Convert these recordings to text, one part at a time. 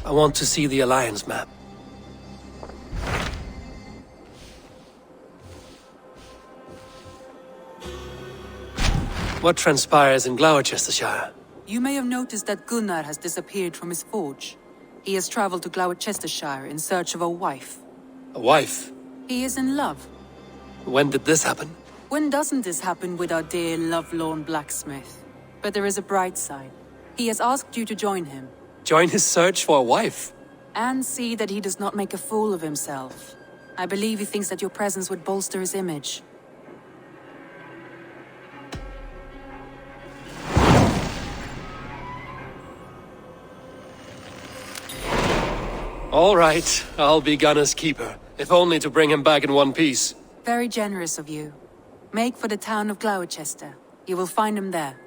I want to see the Alliance map. What transpires in Glowecestrescire? You may have noticed that Gunnar has disappeared from his forge. He has traveled to Glowecestrescire in search of a wife. A wife? He is in love. When did this happen? When doesn't this happen with our dear lovelorn blacksmith? But there is a bright side. He has asked you to join him. Join his search for a wife? And see that he does not make a fool of himself. I believe he thinks that your presence would bolster his image. All right, I'll be Gunnar's keeper, if only to bring him back in one piece. Very generous of you. Make for the town of Glowechester. You will find him there.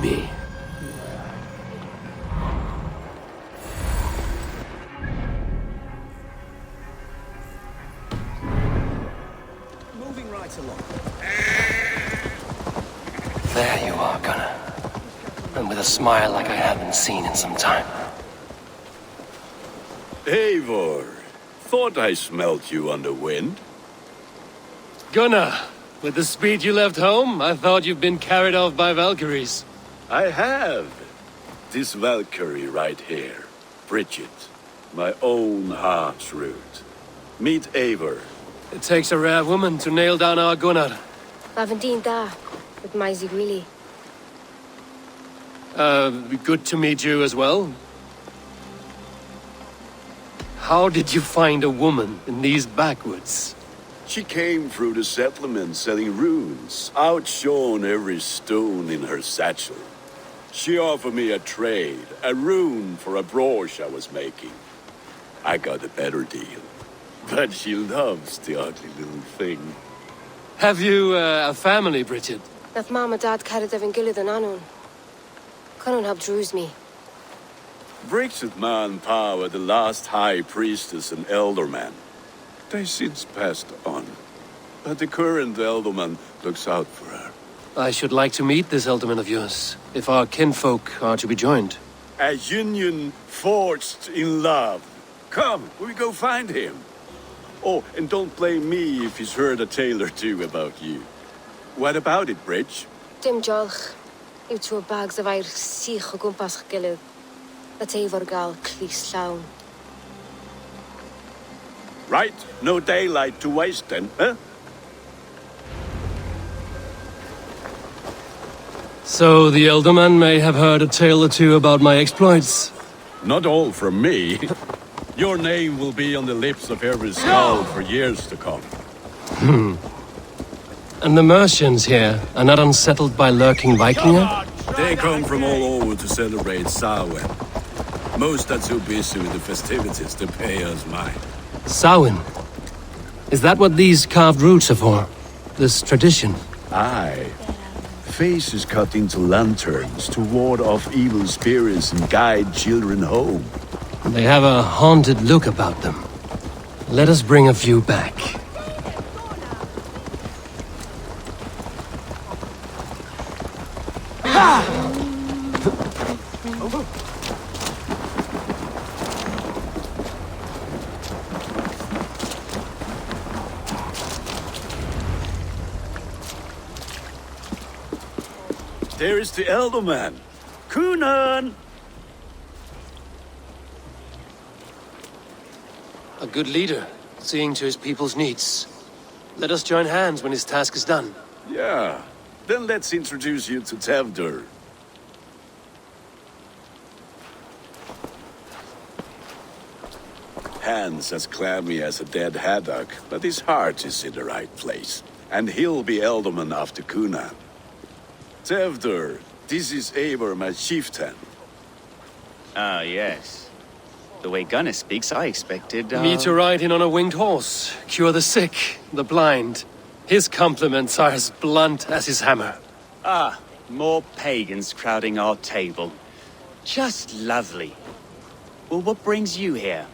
Me. Moving right along. There you are, Gunnar. And with a smile like I haven't seen in some time. Eivor, thought I smelt you on the wind. Gunnar, with the speed you left home, I thought you'd been carried off by Valkyries. I have. This Valkyrie right here. Bridget. My own heart's root. Meet Eivor. It takes a rare woman to nail down our Gunnar. Raving da, with my really. Good to meet you as well. How did you find a woman in these backwoods? She came through the settlement selling runes, outshone every stone in her satchel. She offered me a trade, a rune for a brooch I was making. I got a better deal. But she loves the ugly little thing. Have you a family, Bridget? Naf mama dad carried evan gilid an anun. Cannon have drews me. Bridget man power the last high priestess and elderman. They since passed on. But the current elderman looks out for her. I should like to meet this alderman of yours, if our kinfolk are to be joined. A union forged in love. Come, we go find him. Oh, and don't blame me if he's heard a tale or two about you. What about it, Bridge? Dim jolch. You two bags of air sich o gwmpas gilid. That Eivor gal clis llawn. Right, no daylight to waste then, huh? So the Elderman may have heard a tale or two about my exploits. Not all from me. Your name will be on the lips of every skull for years to come. And the merchants here are not unsettled by lurking Vikinger? They come from all over to celebrate Samhain. Most are too busy with the festivities to pay us mind. Samhain? Is that what these carved roots are for? This tradition? Aye. Faces cut into lanterns to ward off evil spirits and guide children home. They have a haunted look about them. Let us bring a few back. There is the Elderman. Gunnar! A good leader, seeing to his people's needs. Let us join hands when his task is done. Yeah. Then let's introduce you to Tewdwr. Hands as clammy as a dead haddock, but his heart is in the right place. And he'll be Elderman after Gunnar. Tewdwr, this is Eivor, my chieftain. Ah, yes. The way Gunnar speaks, I expected, Me to ride in on a winged horse, cure the sick, the blind. His compliments are as blunt as his hammer. Ah, More pagans crowding our table. Just lovely. Well, what brings you here?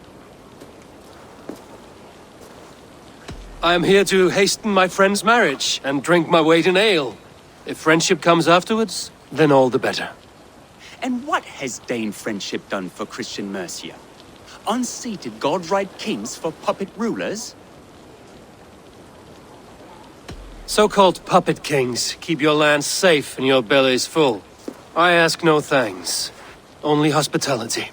I am here to hasten my friend's marriage and drink my weight in ale. If friendship comes afterwards, then all the better. And what has Dane friendship done for Christian Mercia? Unseated godright kings for puppet rulers? So-called puppet kings keep your lands safe and your bellies full. I ask no thanks, only hospitality.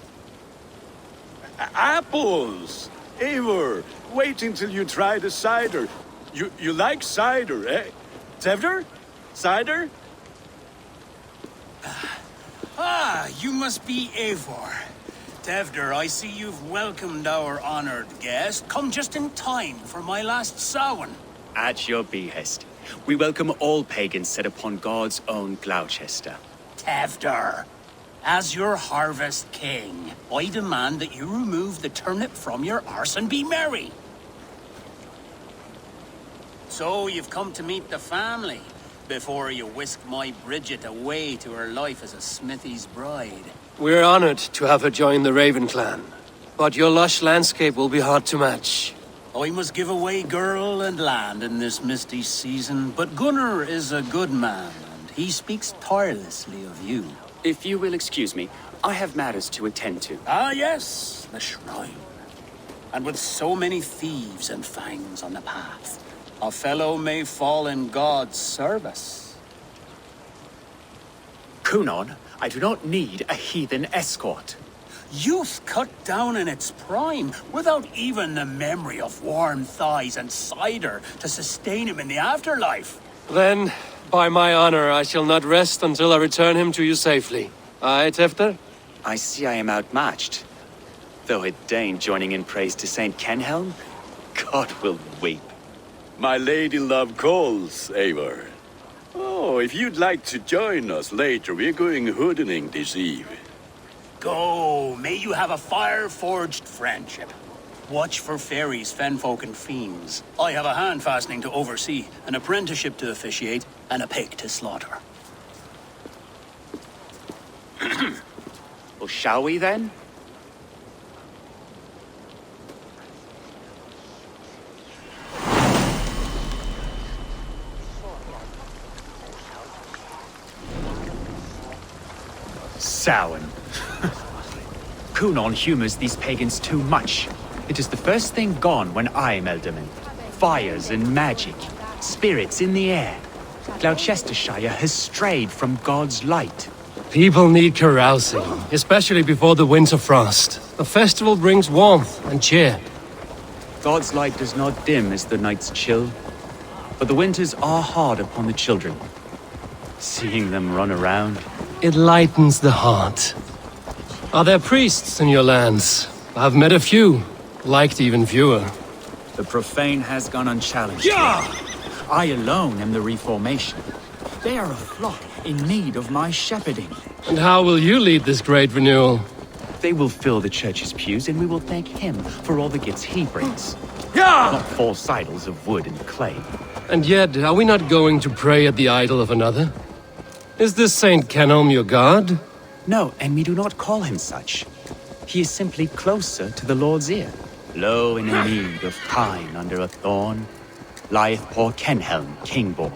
Apples! Eivor, wait until you try the cider. You like cider, eh? Tewdwr? Cider? Ah, you must be Eivor. Tewdwr, I see you've welcomed our honored guest. Come just in time for my last Samhain. At your behest. We welcome all pagans set upon God's own Gloucester. Tewdwr, as your harvest king, I demand that you remove the turnip from your arse and be merry. So you've come to meet the family before you whisk my Bridget away to her life as a smithy's bride. We're honored to have her join the Raven clan, but your lush landscape will be hard to match. I must give away girl and land in this misty season, but Gunnar is a good man, and he speaks tirelessly of you. If you will excuse me, I have matters to attend to. Ah, yes, the shrine. And with so many thieves and fangs on the path, a fellow may fall in God's service. Kunon, I do not need a heathen escort. Youth cut down in its prime, without even the memory of warm thighs and cider to sustain him in the afterlife. Then, by my honor, I shall not rest until I return him to you safely. Aye, Tewdwr? I see I am outmatched. Though a Dane joining in praise to Saint Kenhelm, God will weep. My lady love calls, Eivor. Oh, if you'd like to join us later, we're going hoodening this eve. Go, may you have a fire-forged friendship. Watch for fairies, fenfolk, and fiends. I have a hand fastening to oversee, an apprenticeship to officiate, and a pig to slaughter. Well, shall we then? Samhain. Kunon humors these pagans too much. It is the first thing gone when I am Elderman. Fires and magic, spirits in the air. Gloucestershire has strayed from God's light. People need carousing, especially before the winter frost. A festival brings warmth and cheer. God's light does not dim as the nights chill, but the winters are hard upon the children. Seeing them run around. It lightens the heart. Are there priests in your lands? I've met a few, liked even fewer. The profane has gone unchallenged. Yeah! I alone am the Reformation. They are a flock in need of my shepherding. And how will you lead this great renewal? They will fill the church's pews, and we will thank him for all the gifts he brings. Yeah! Not false idols of wood and clay. And yet, are we not going to pray at the idol of another? Is this Saint Kenhelm your god? No, and we do not call him such. He is simply closer to the Lord's ear. Low in a mead of kine under a thorn, lieth poor Kenhelm, king-born.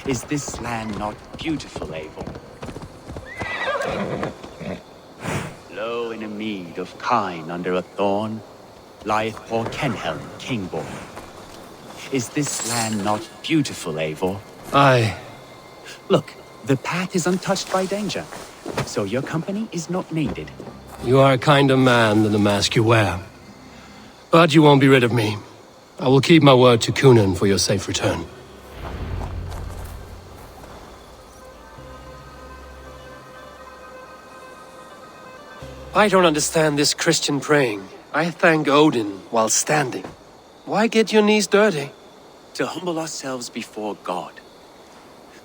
Is this land not beautiful, Eivor? Low in a mead of kine under a thorn, lieth poor Kenhelm, king-born. Is this land not beautiful, Eivor? Aye. Look, the path is untouched by danger, so your company is not needed. You are a kinder man than the mask you wear. But you won't be rid of me. I will keep my word to Kunon for your safe return. I don't understand this Christian praying. I thank Odin while standing. Why get your knees dirty? To humble ourselves before God.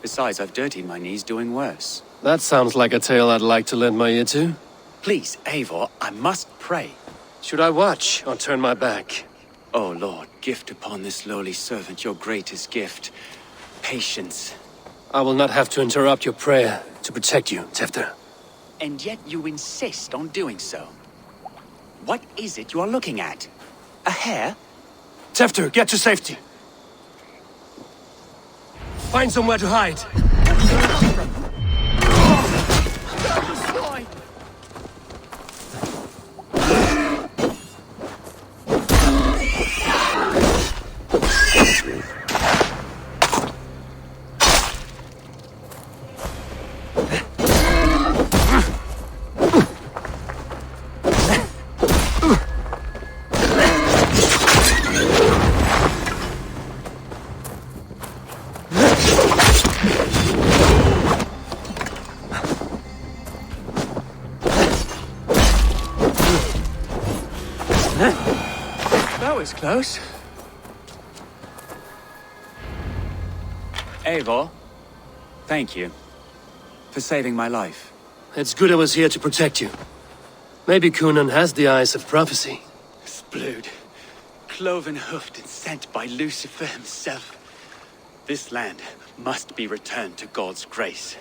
Besides, I've dirtied my knees doing worse. That sounds like a tale I'd like to lend my ear to. Please, Eivor, I must pray. Should I watch or turn my back? Oh Lord, gift upon this lowly servant your greatest gift. Patience. I will not have to interrupt your prayer to protect you, Tewdwr. And yet you insist on doing so. What is it you are looking at? A hare? Tewdwr, get to safety. Find somewhere to hide. That was close. Eivor, thank you for saving my life. It's good I was here to protect you. Maybe Gunnar has the eyes of prophecy. Blood, cloven-hoofed and sent by Lucifer himself. This land must be returned to God's grace.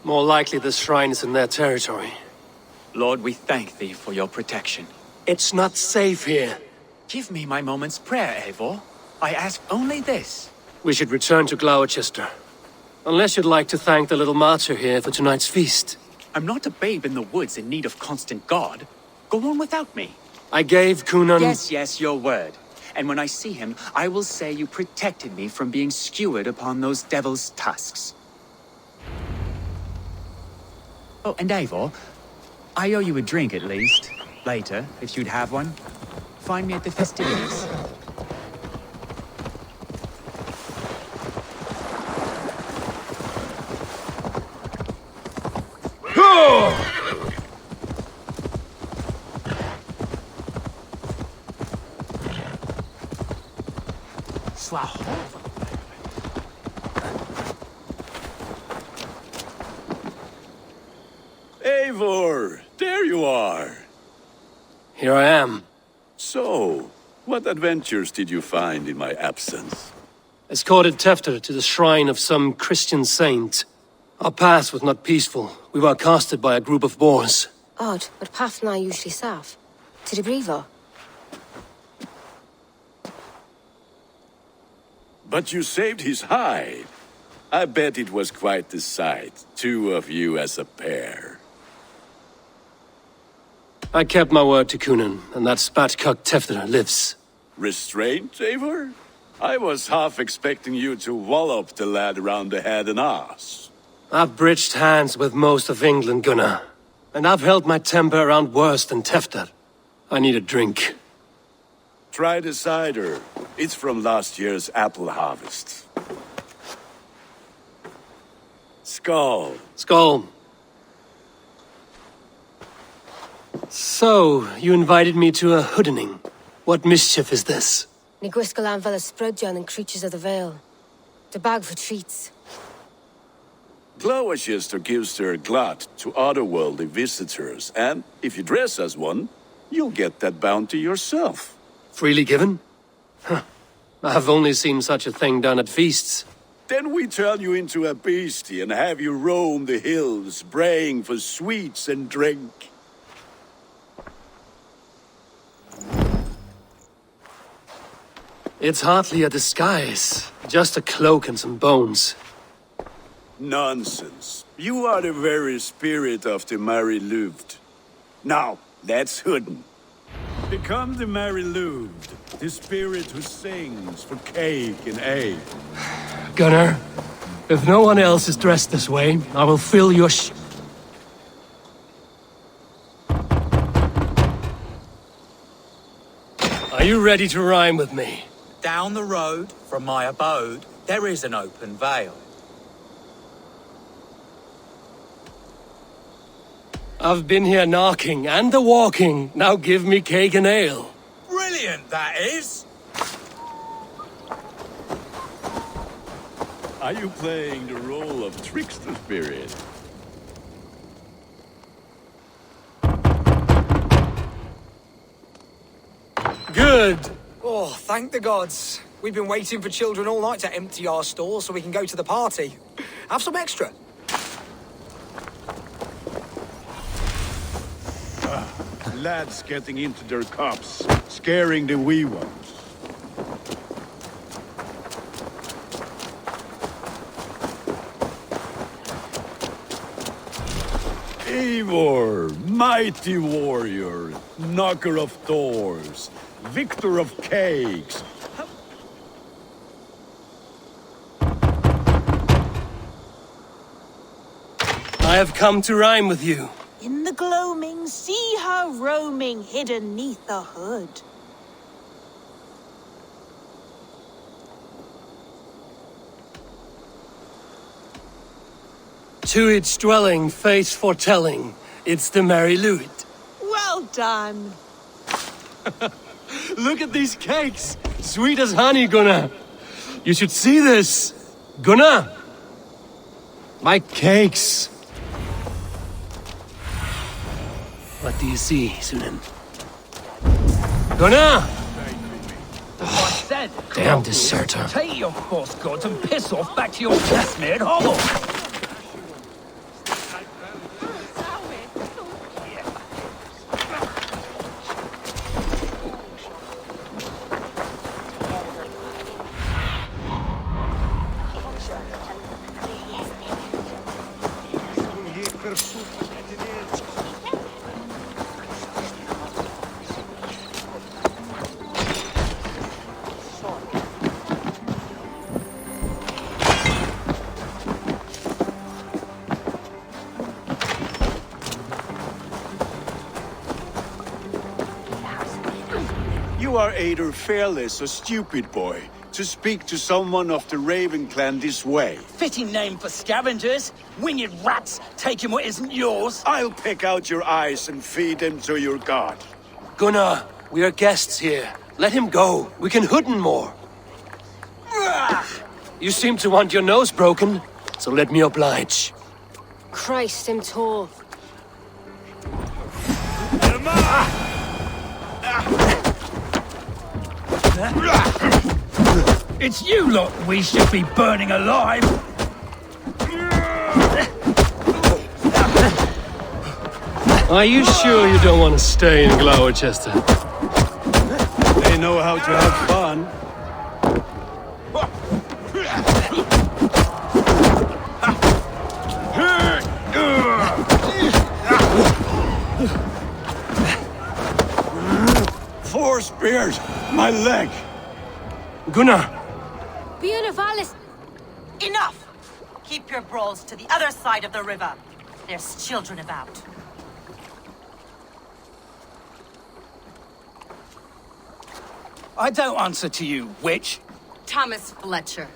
More likely the shrine is in their territory. Lord, we thank thee for your protection. It's not safe here. Give me my moment's prayer, Eivor. I ask only this. We should return to Glowecestrescire. Unless you'd like to thank the little martyr here for tonight's feast. I'm not a babe in the woods in need of constant guard. Go on without me. I gave Gunnar... Yes, your word. And when I see him, I will say you protected me from being skewered upon those devil's tusks. Oh, and Eivor, I owe you a drink at least. Later, if you'd have one. Find me at the festivities. Eivor, there you are. Here I am. So, what adventures did you find in my absence? Escorted Tewdwr to the shrine of some Christian saint. Our path was not peaceful. We were accosted by a group of boars. Odd, but path na usually safe. To the Brevo. But you saved his hide. I bet it was quite the sight, two of you as a pair. I kept my word to Gunnar, and that spatcock Tewdwr lives. Restraint, Eivor? I was half expecting you to wallop the lad around the head and ass. I've bridged hands with most of England, Gunnar. And I've held my temper around worse than Tewdwr. I need a drink. Try the cider. It's from last year's apple harvest. Skull. Skull. So, you invited me to a hoodening. What mischief is this? Ni gwisgal an fel ysbrydion and creatures of the Vale. The bag for treats. Glowecestrescire gives their glut to otherworldly visitors, and if you dress as one, you'll get that bounty yourself. Freely given? Huh. I've only seen such a thing done at feasts. Then we turn you into a beastie and have you roam the hills, braying for sweets and drink. It's hardly a disguise. Just a cloak and some bones. Nonsense. You are the very spirit of the Mary Louved. Now, let's hoodin. Become the Mary Louved, the spirit who sings for cake and ale. Gunnar, if no one else is dressed this way, I will fill your Are you ready to rhyme with me? Down the road from my abode, there is an open vale. I've been here knocking and a-walking. Now give me cake and ale. Brilliant, that is! Are you playing the role of trickster spirit? Good. Oh, thank the gods. We've been waiting for children all night to empty our stores so we can go to the party. Have some extra. Lads getting into their cups, scaring the wee ones. Eivor, mighty warrior, knocker of doors, victor of cakes. I have come to rhyme with you. In the gloaming, see her roaming hidden neath the hood. To its dwelling, fate foretelling, it's the Merry Louis. Well done. Look at these cakes! Sweet as honey, Gunnar! You should see this! Gunnar! My cakes! What do you see, Sunan? Gunnar! I said, Damn deserter. take your false gods and piss off back to your gas-smeared hovel. You are either fearless or stupid, boy, to speak to someone of the Raven clan this way. Fitting name for scavengers. Winged rats taking what isn't yours. I'll pick out your eyes and feed them to your god. Gunnar, we are guests here. Let him go. We can hooden more. You seem to want your nose broken, so let me oblige. Christ, I'm tall. It's you lot we should be burning alive. Are you sure you don't want to stay in Glowecester? They know how to have fun. Four spears! My leg! Gunnar! Valhalla. Enough! Keep your brawls to the other side of the river. There's children about. I don't answer to you, witch. Thomas Fletcher,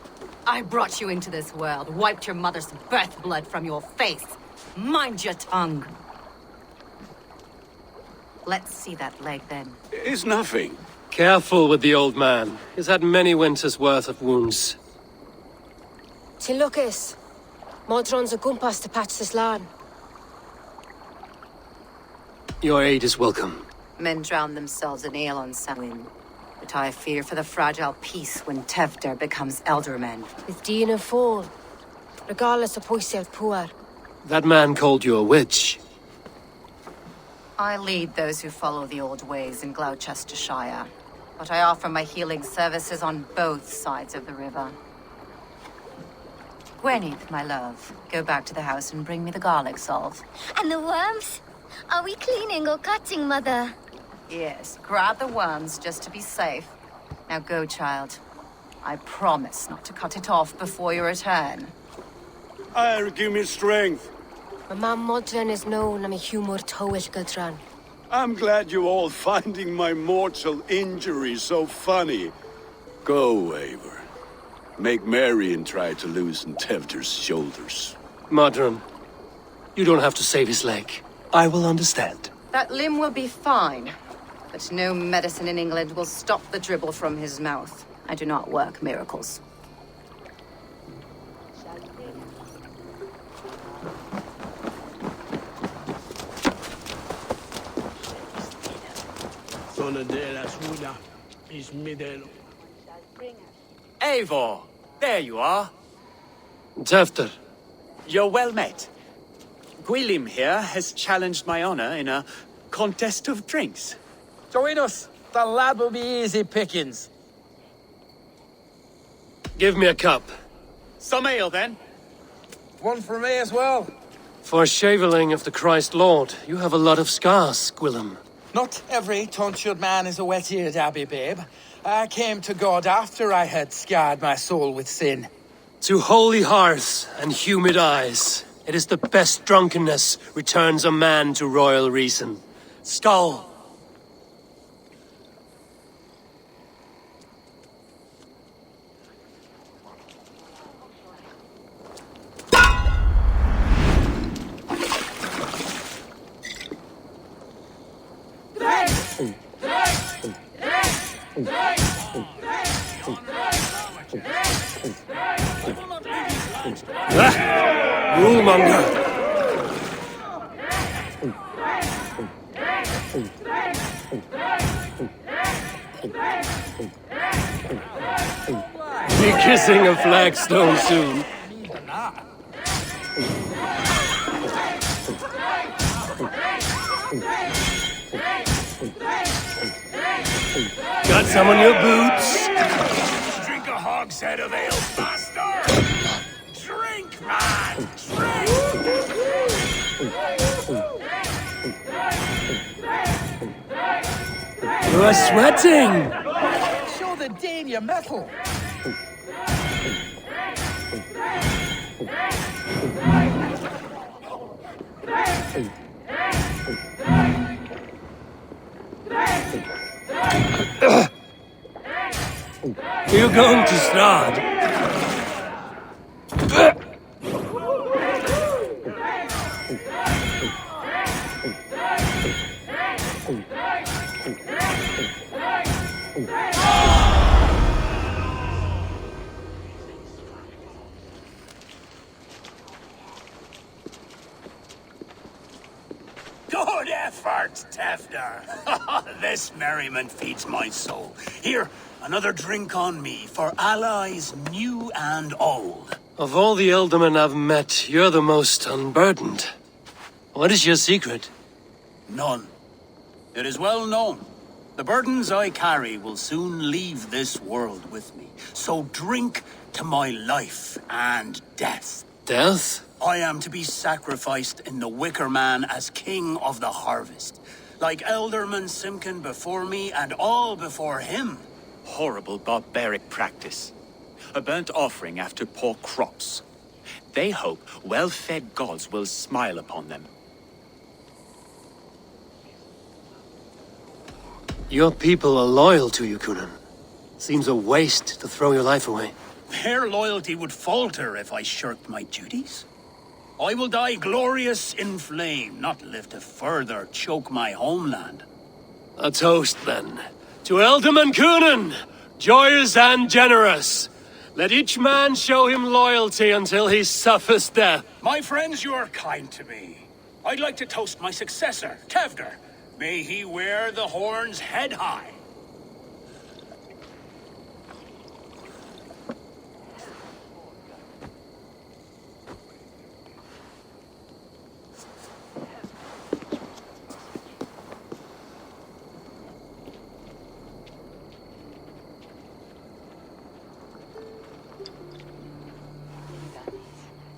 I brought you into this world, wiped your mother's birth blood from your face. Mind your tongue. Let's see that leg, then. It's nothing. Careful with the old man. He's had many winters' worth of wounds. Tilukis. Modron's a gumpas to patch this land. Your aid is welcome. Men drown themselves in ale on Samhain. But I fear for the fragile peace when Tewdwr becomes eldermen. With Dean and fall. Regardless of Poisier Puar. That man called you a witch. I lead those who follow the old ways in Glowecestrescire. But I offer my healing services on both sides of the river. Gwenith, my love, go back to the house and bring me the garlic salt. And the worms? Are we cleaning or cutting, Mother? Yes, grab the worms just to be safe. Now go, child. I promise not to cut it off before you return. Give me strength. My mam Modron is known I'm a humor towish gadran. I'm glad you all finding my mortal injury so funny. Go, Eivor. Make merry and try to loosen Tewdwr's shoulders. Modron, you don't have to save his leg. I will understand. That limb will be fine. But no medicine in England will stop the dribble from his mouth. I do not work miracles. Eivor! There you are. Tewdwr. You're well met. Gwilym here has challenged my honor in a contest of drinks. Join us. The lad will be easy pickings. Give me a cup. Some ale, then. One for me as well. For shaveling of the Christ Lord, you have a lot of scars, Gwilym. Not every tonsured man is a wet-eared abbey, babe. I came to God after I had scarred my soul with sin. To holy hearths and humid eyes, it is the best drunkenness returns a man to royal reason. Skull! Rule-monger! Be kissing a flagstone soon. Got some on your boots? Drink a hogshead of ale faster! Drink, man! Drink! You are sweating! Show the Dane your metal. You're going to Strad. Good effort, Tewdwr. This merriment feeds my soul. Here, another drink on me for allies new and old. Of all the Ealdormen I've met, you're the most unburdened. What is your secret? None. It is well known. The burdens I carry will soon leave this world with me. So drink to my life and death. Death? I am to be sacrificed in the Wicker Man as king of the harvest. Like Elderman Simkin before me and all before him. Horrible barbaric practice. A burnt offering after poor crops. They hope well-fed gods will smile upon them. Your people are loyal to you, Gunnar. Seems a waste to throw your life away. Their loyalty would falter if I shirked my duties. I will die glorious in flame, not live to further choke my homeland. A toast, then. To Ealdorman Coonan, joyous and generous. Let each man show him loyalty until he suffers death. My friends, you are kind to me. I'd like to toast my successor, Tewdwr. May he wear the horns head high.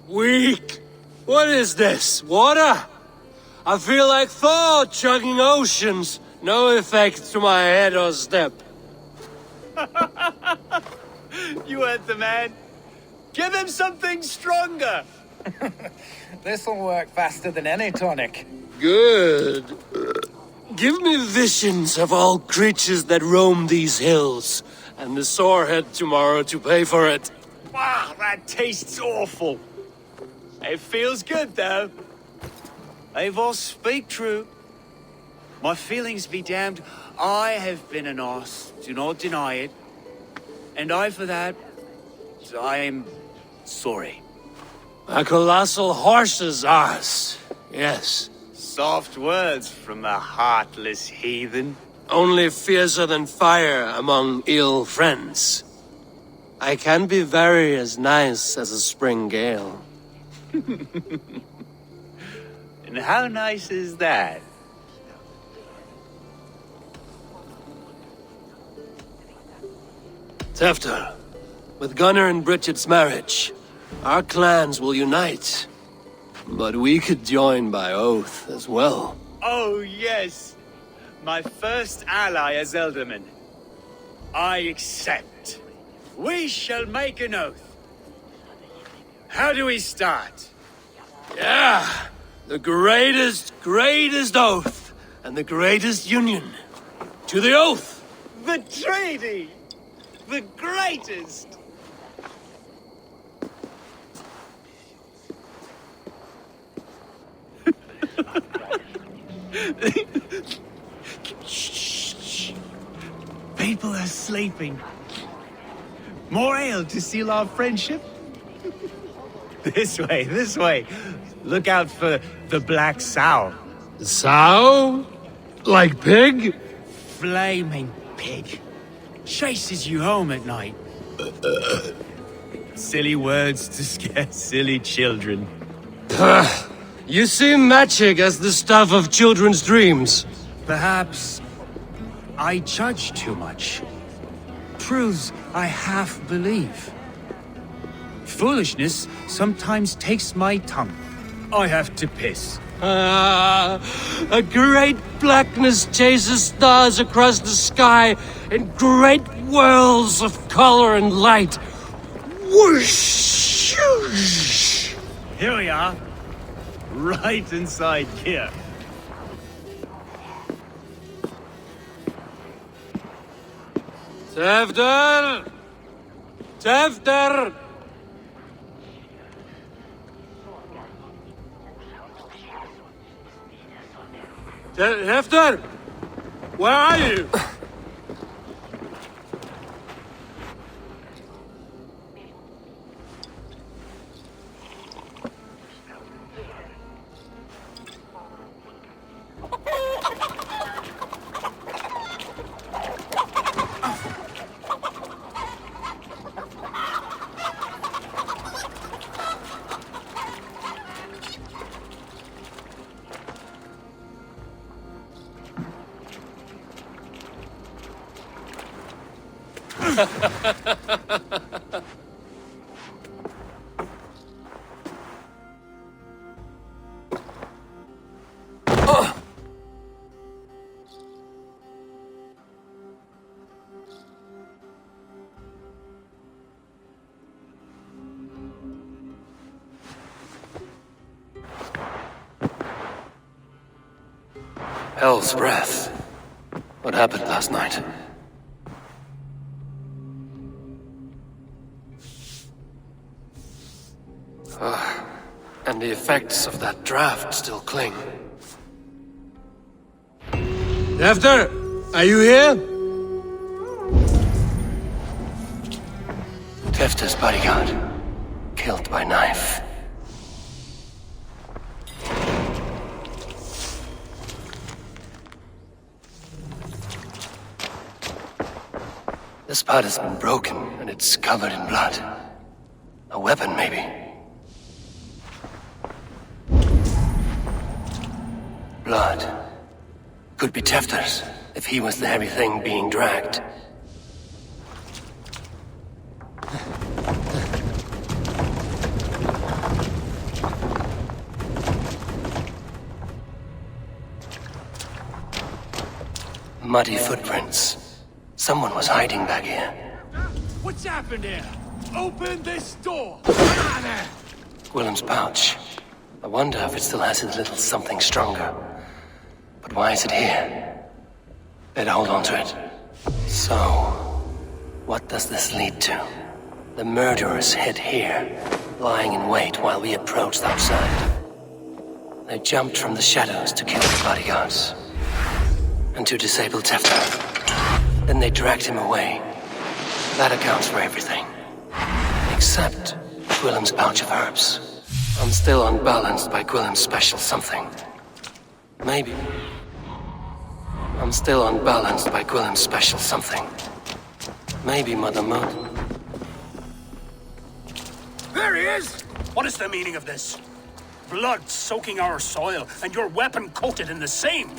Weak! What is this? Water? I feel like Thor chugging oceans. No effect to my head or step. You heard the man. Give him something stronger. This'll work faster than any tonic. Good. Give me visions of all creatures that roam these hills, and the sorehead tomorrow to pay for it. Wow, that tastes awful. It feels good, though. Eivor, speak true. My feelings be damned. I have been an arse, do not deny it. And I, for that, I am sorry. A colossal horse's arse, yes. Soft words from the heartless heathen. Only fiercer than fire among ill friends. I can be very as nice as a spring gale. And how nice is that? Tewdwr, with Gunnar and Bridget's marriage, our clans will unite. But we could join by oath as well. Oh, yes. My first ally as Elderman. I accept. We shall make an oath. How do we start? Yeah! The greatest oath, and the greatest union. To the oath! The treaty! The greatest! Shh. People are sleeping. More ale to seal our friendship? This way. Look out for the black sow. Sow? Like pig? Flaming pig. Chases you home at night. Silly words to scare silly children. You see magic as the stuff of children's dreams. Perhaps I judge too much. Proves I half believe. Foolishness sometimes takes my tongue. I have to piss. A great blackness chases stars across the sky in great whirls of color and light. Whoosh! Here we are. Right inside here. Tewdwr! Tewdwr! Tewdwr! Where are you? Hell's breath. What happened last night? And the effects of that draft still cling. Tewdwr, are you here? Tewdwr's bodyguard. Killed by knife. This part has been broken, and it's covered in blood. A weapon, maybe. Blood. Could be Tewdwr's, if he was the heavy thing being dragged. Muddy footprints. Someone was hiding back here. What's happened here? Open this door! Willem's pouch. I wonder if it still has a little something stronger. But why is it here? Better hold on to it. So, what does this lead to? The murderers hid here, lying in wait while we approached outside. They jumped from the shadows to kill the bodyguards. And to disable Tewdwr. Then they dragged him away. That accounts for everything. Except Willem's pouch of herbs. I'm still unbalanced by Willem's special something. Maybe. I'm still unbalanced by Willem's special something. Maybe Mother Mud. There he is! What is the meaning of this? Blood soaking our soil, and your weapon coated in the same!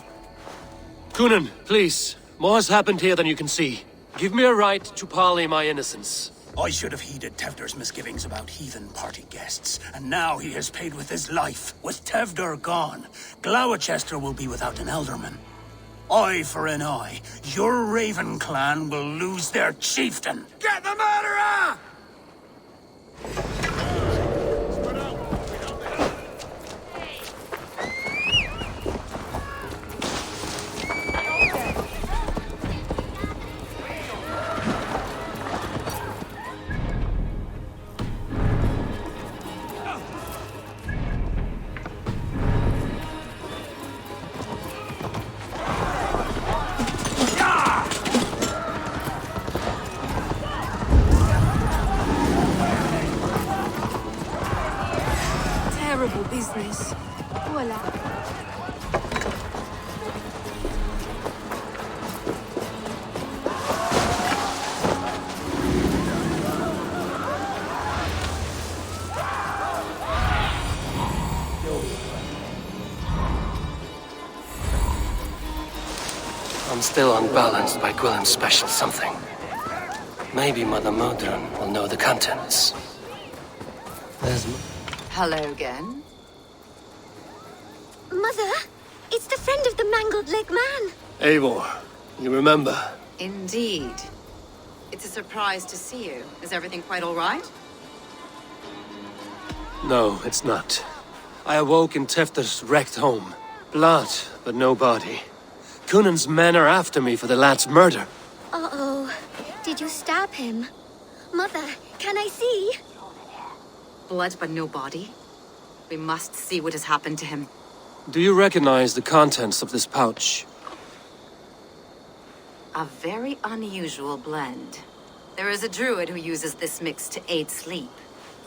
Gunnar, please. More has happened here than you can see. Give me a right to parley my innocence. I should have heeded Tewdwr's misgivings about heathen party guests, and now he has paid with his life. With Tewdwr gone, Glowecestrescire will be without an elderman. Eye for an eye, your Raven clan will lose their chieftain. Get the murderer! Terrible business. Voila. I'm still unbalanced by Gwilym's special something. Maybe Mother Modron will know the contents. There's... Hello again. Mother, it's the friend of the mangled leg man. Eivor, you remember? Indeed. It's a surprise to see you. Is everything quite all right? No, it's not. I awoke in Tewdwr's wrecked home. Blood, but no body. Gunnar's men are after me for the lad's murder. Uh-oh. Did you stab him? Mother, can I see? Blood but no body? We must see what has happened to him. Do you recognize the contents of this pouch? A very unusual blend. There is a druid who uses this mix to aid sleep.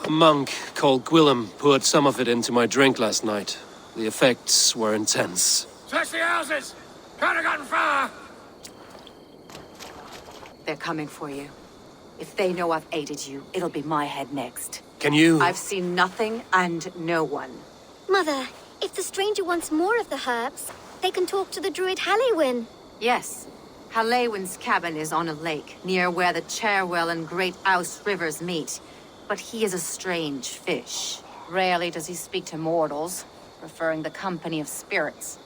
A monk called Gwilym poured some of it into my drink last night. The effects were intense. Search the houses! Can't have gotten far! They're coming for you. If they know I've aided you, it'll be my head next. Can you... I've seen nothing and no one. Mother, if the stranger wants more of the herbs, they can talk to the druid Halliwyn. Yes. Halliwyn's cabin is on a lake, near where the Cherwell and Great Ouse rivers meet. But he is a strange fish. Rarely does he speak to mortals, preferring the company of spirits.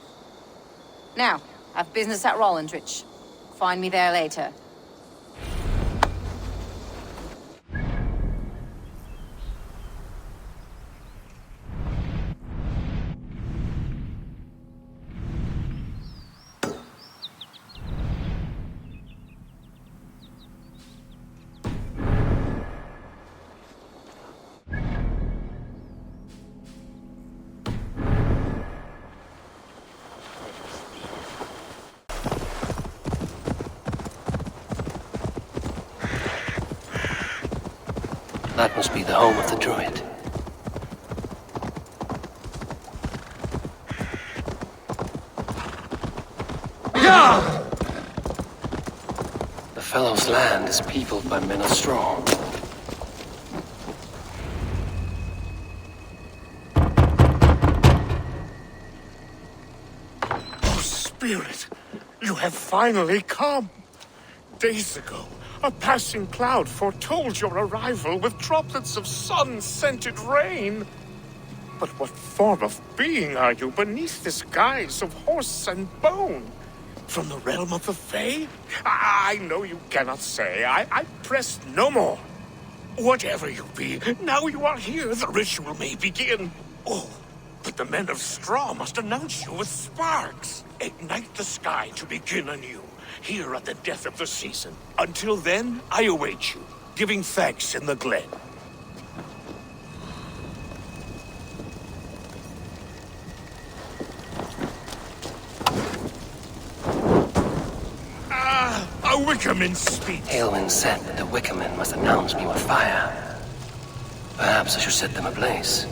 Now, I've business at Rollendrich. Find me there later. That must be the home of the druid. Yeah! The fellow's land is peopled by men of straw. Oh, Spirit, you have finally come. Days ago, a passing cloud foretold your arrival with droplets of sun-scented rain. But what form of being are you beneath this guise of horse and bone? From the realm of the Fae? I know you cannot say. I press no more. Whatever you be, now you are here, the ritual may begin. Oh, but the men of straw must announce you with sparks. Ignite the sky to begin anew. Here at the death of the season. Until then, I await you, giving thanks in the glen. A Wickerman speaks. Aylwin said that the Wickermen must announce me with fire. Perhaps I should set them ablaze.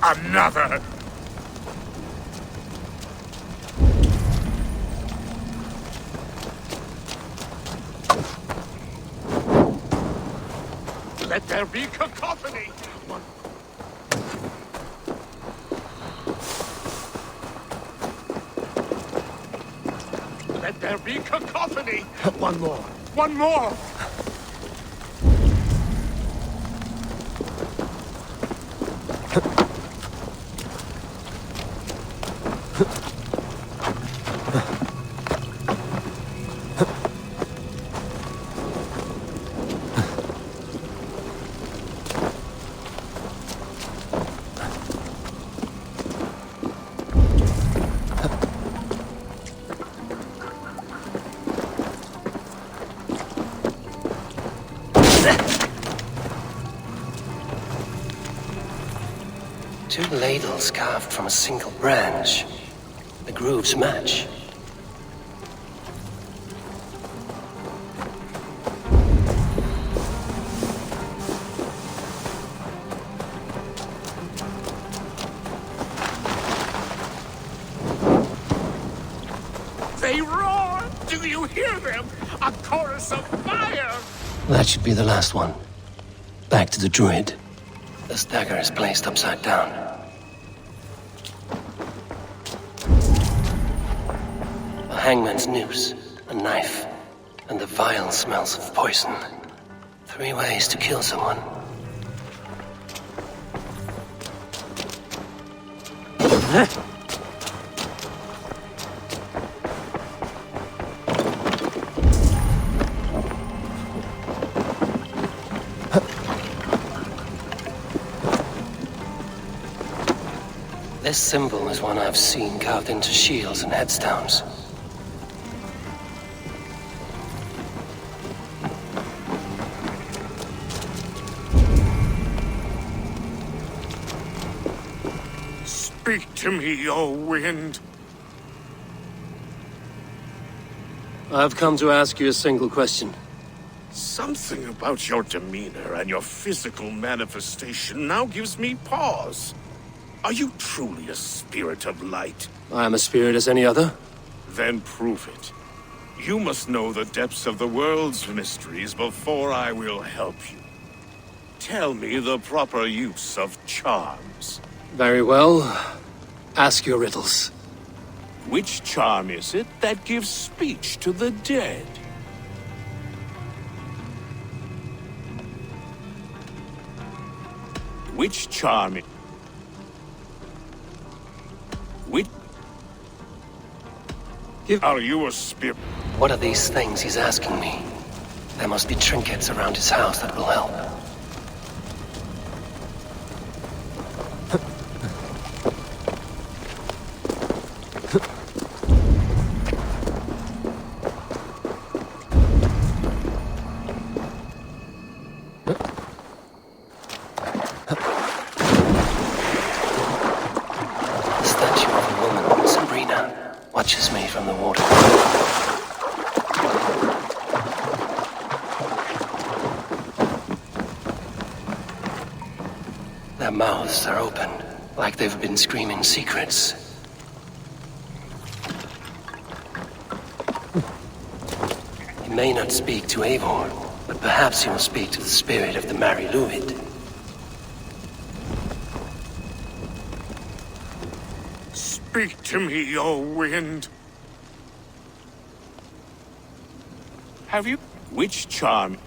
Another! there be cacophony! Let there be cacophony! One more. One more! Two ladles carved from a single branch. The grooves match. They roar! Do you hear them? A chorus of fire! That should be the last one. Back to the druid. This dagger is placed upside down. A hangman's noose, a knife, and the vile smells of poison. 3 ways to kill someone. This symbol is one I've seen carved into shields and headstones. Speak to me, O wind. I've come to ask you a single question. Something about your demeanor and your physical manifestation now gives me pause. Are you truly a spirit of light? I am a spirit as any other. Then prove it. You must know the depths of the world's mysteries before I will help you. Tell me the proper use of charms. Very well. Ask your riddles. Which charm is it that gives speech to the dead? Which charm... Are you a spirit? What are these things he's asking me? There must be trinkets around his house that will help. The statue of a woman, Sabrina, watches me from the water. Their mouths are open, like they've been screaming secrets. He may not speak to Eivor, but perhaps he will speak to the spirit of the Mary Luid. Speak to me, O wind. Have you... Which charm?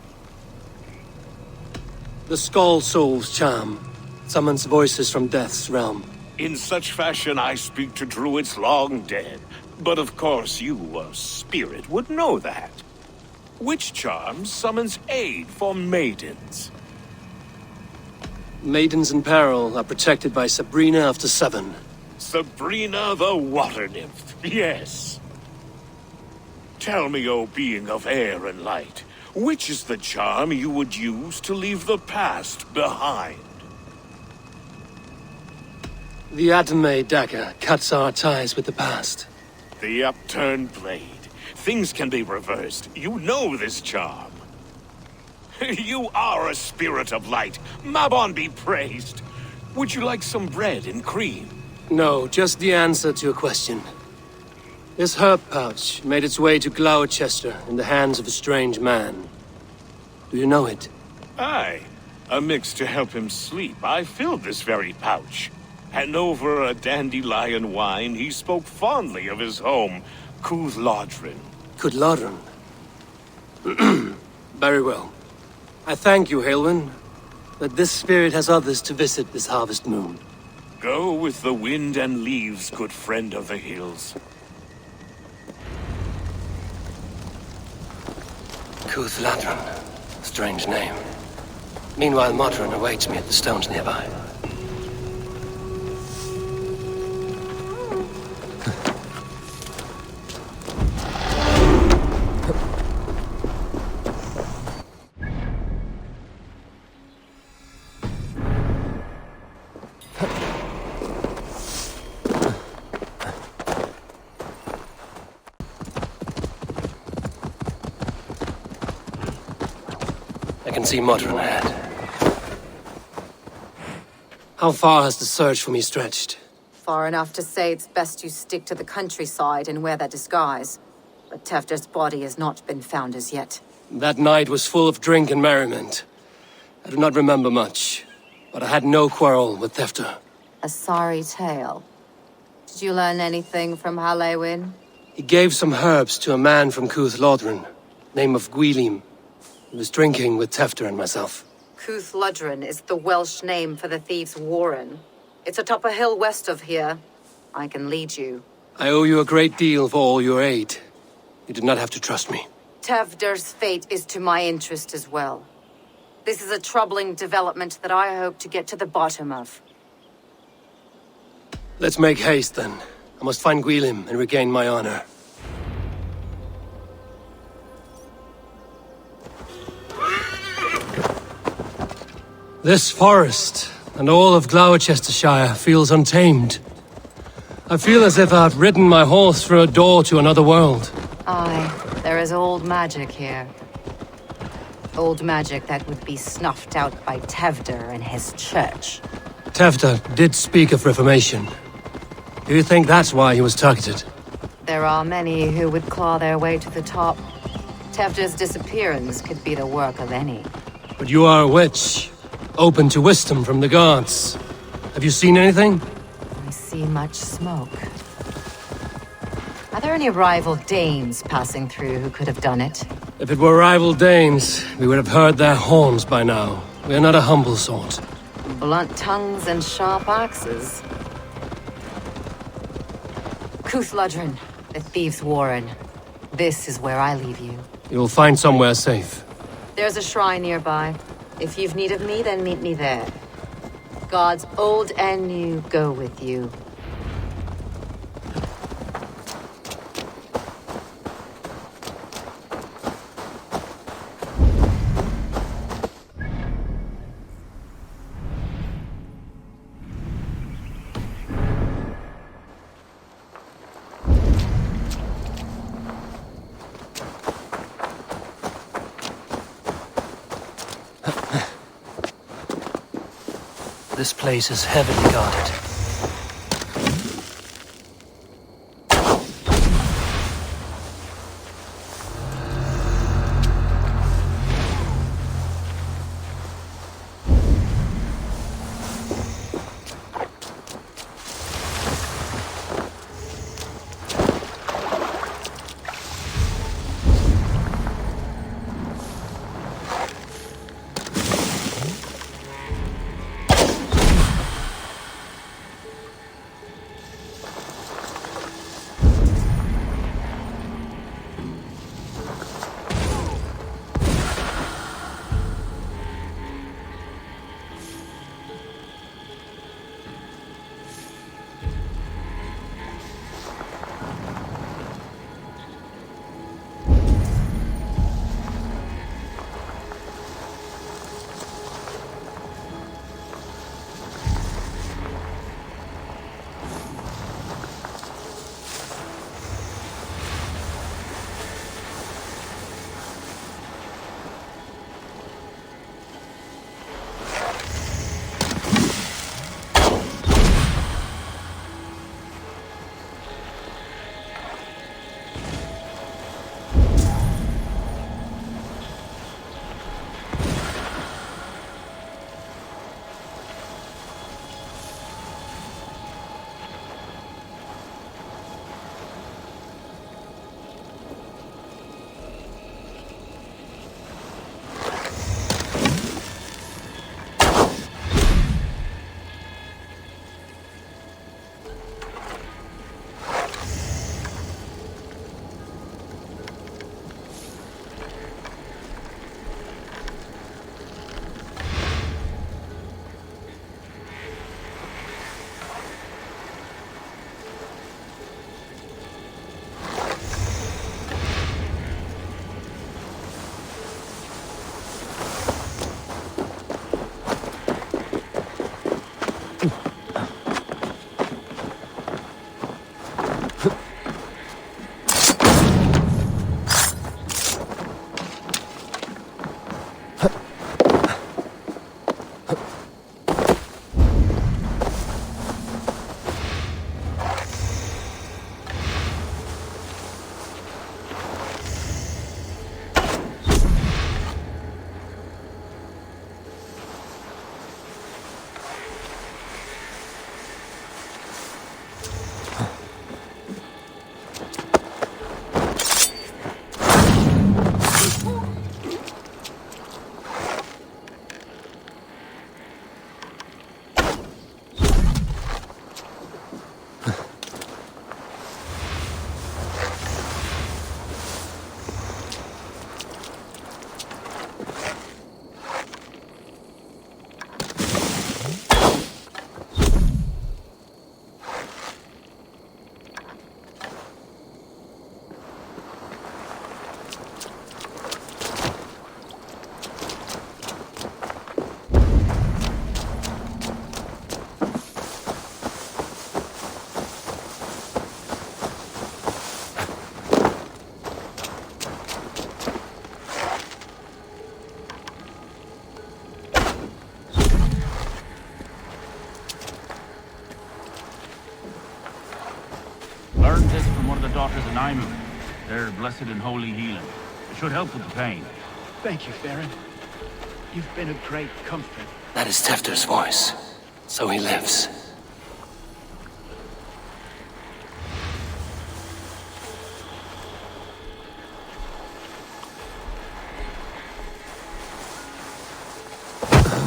The Skull Soul's charm summons voices from Death's realm. In such fashion I speak to druids long dead. But of course you, a spirit, would know that. Which charm summons aid for maidens? Maidens in peril are protected by Sabrina of the Seven. Sabrina the water nymph, yes. Tell me, O being of air and light, which is the charm you would use to leave the past behind? The Adame dagger cuts our ties with the past. The upturned blade. Things can be reversed. You know this charm. You are a spirit of light. Mabon be praised. Would you like some bread and cream? No, just the answer to a question. This herb pouch made its way to Glowecester in the hands of a strange man. Do you know it? Aye. A mix to help him sleep. I filled this very pouch. And over a dandelion wine, he spoke fondly of his home, Tewdwr. Tewdwr. Very well. I thank you, Halwyn, but this spirit has others to visit this harvest moon. Go with the wind and leaves, good friend of the hills. Tewdwr. Strange name. Meanwhile, Modron awaits me at the stones nearby. I can see Modron ahead. How far has the search for me stretched? Far enough to say it's best you stick to the countryside and wear that disguise. But Tewdwr's body has not been found as yet. That night was full of drink and merriment. I do not remember much, but I had no quarrel with Tewdwr. A sorry tale. Did you learn anything from Halewyn? He gave some herbs to a man from Tewdwr, name of Gwylim. He was drinking with Tewdwr and myself. Tewdwr is the Welsh name for the thieves' warren. It's atop a hill west of here. I can lead you. I owe you a great deal for all your aid. You did not have to trust me. Tewdwr's fate is to my interest as well. This is a troubling development that I hope to get to the bottom of. Let's make haste, then. I must find Gwylim and regain my honor. This forest, and all of Glowecestrescire, feels untamed. I feel as if I've ridden my horse through a door to another world. Aye, there is old magic here. Old magic that would be snuffed out by Tewdwr and his church. Tewdwr did speak of reformation. Do you think that's why he was targeted? There are many who would claw their way to the top. Tewdwr's disappearance could be the work of any. But you are a witch, open to wisdom from the gods. Have you seen anything? I see much smoke. Are there any rival Danes passing through who could have done it? If it were rival Danes, we would have heard their horns by now. We are not a humble sort. Blunt tongues and sharp axes. Tewdwr, the thieves' warren. This is where I leave you. You will find somewhere safe. There's a shrine nearby. If you've need of me, then meet me there. Gods old and new go with you. This place is heavily guarded. Learned this from one of the daughters of Naimu. Their blessed and holy healing. It should help with the pain. Thank you, Farron. You've been a great comfort. That is Tewdwr's voice. So he lives.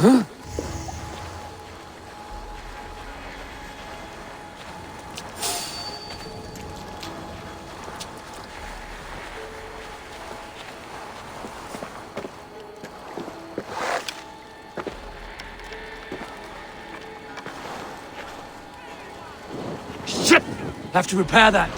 Huh? Shit! Have to repair that.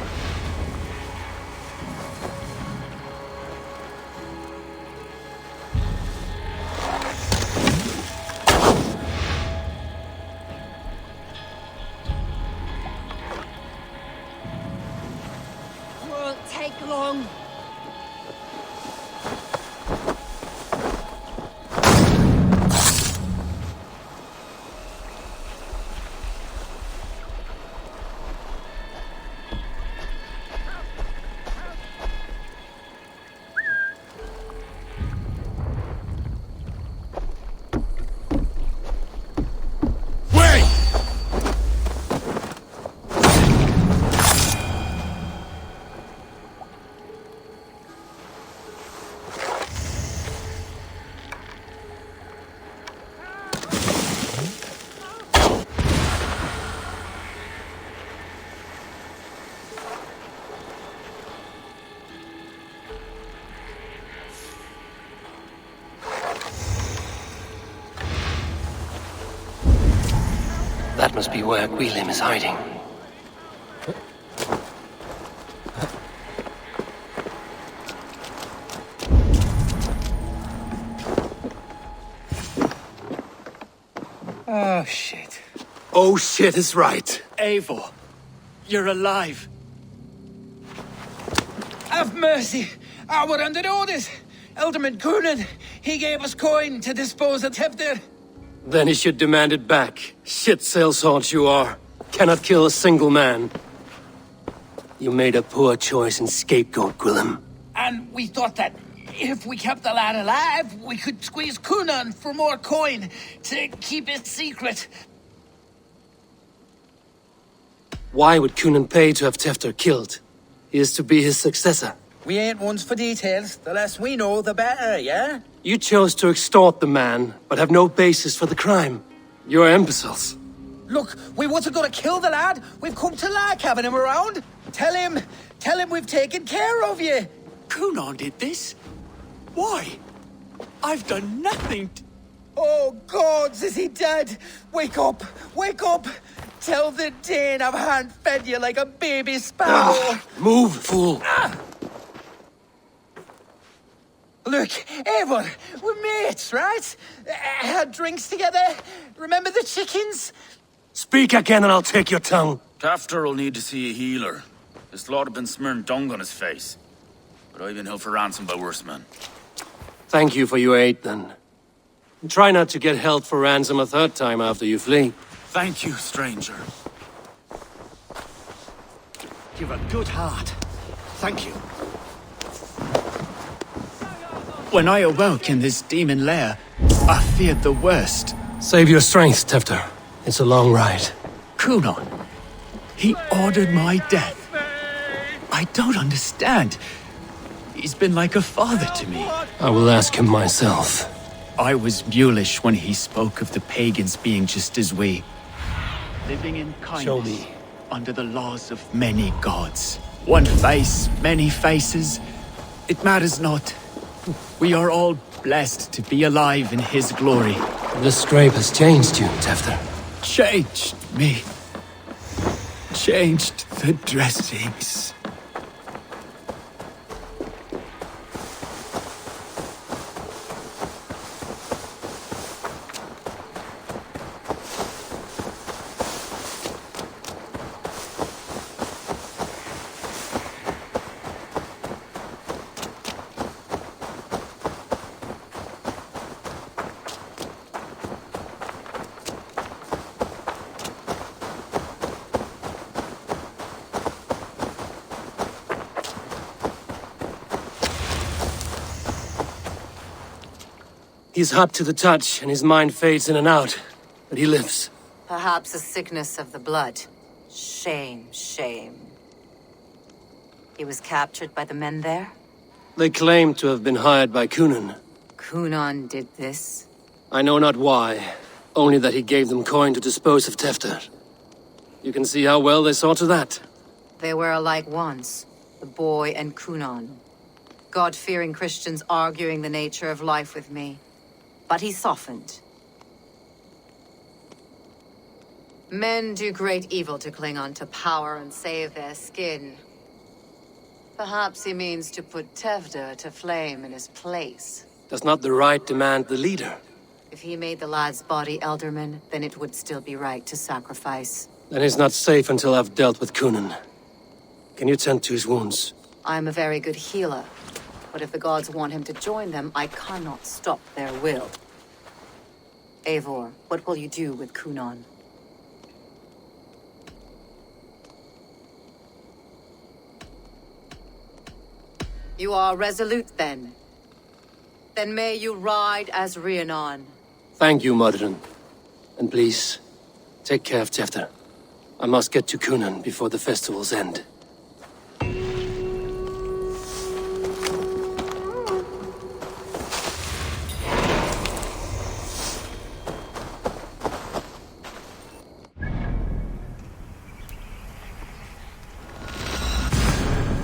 Won't take long. That must be where Gwilym is hiding. Oh, shit. Oh shit is right. Eivor, you're alive. Have mercy! I were under orders. Alderman Coonan, he gave us coin to dispose of Tewdwr. Then he should demand it back. Shit sellsword you are. Cannot kill a single man. You made a poor choice in scapegoat, Gwilym. And we thought that if we kept the lad alive, we could squeeze Coonan for more coin to keep it secret. Why would Coonan pay to have Tewdwr killed? He is to be his successor. We ain't ones for details. The less we know, the better, yeah? You chose to extort the man, but have no basis for the crime. You're imbeciles. Look, we wasn't gonna kill the lad. We've come to like having him around. Tell him we've taken care of you. Coonan did this? Why? I've done nothing to... Oh, gods, is he dead? Wake up! Wake up! Tell the Dane I've hand-fed you like a baby sparrow. Move, fool. Look, Eivor, we're mates, right? Had drinks together. Remember the chickens? Speak again and I'll take your tongue. Tewdwr will need to see a healer. This lord have been smearing dung on his face. But I've been held for ransom by worse men. Thank you for your aid, then. And try not to get held for ransom a third time after you flee. Thank you, stranger. You've a good heart. Thank you. When I awoke in this demon lair, I feared the worst. Save your strength, Tewdwr. It's a long ride. Coonan, he ordered my death. I don't understand. He's been like a father to me. I will ask him myself. I was mulish when he spoke of the pagans being just as we. Living in kindness. Show me. Under the laws of many gods. One face, many faces. It matters not. We are all blessed to be alive in his glory. The scrape has changed you, Tewdwr. Changed me. Changed the dressings. He's hot to the touch, and his mind fades in and out. But he lives. Perhaps a sickness of the blood. Shame, shame. He was captured by the men there? They claim to have been hired by Kunan. Kunan did this? I know not why. Only that he gave them coin to dispose of Tewdwr. You can see how well they saw to that. They were alike once, the boy and Kunan. God-fearing Christians arguing the nature of life with me. But he softened. Men do great evil to cling on to power and save their skin. Perhaps he means to put Tewdwr to flame in his place. Does not the right demand the leader? If he made the lad's body Elderman, then it would still be right to sacrifice. Then he's not safe until I've dealt with Kunan. Can you tend to his wounds? I'm a very good healer. But if the gods want him to join them, I cannot stop their will. Eivor, what will you do with Kunan? You are resolute, then. Then may you ride as Rhiannon. Thank you, Modern. And please, take care of Tewdwr. I must get to Kunan before the festivals end.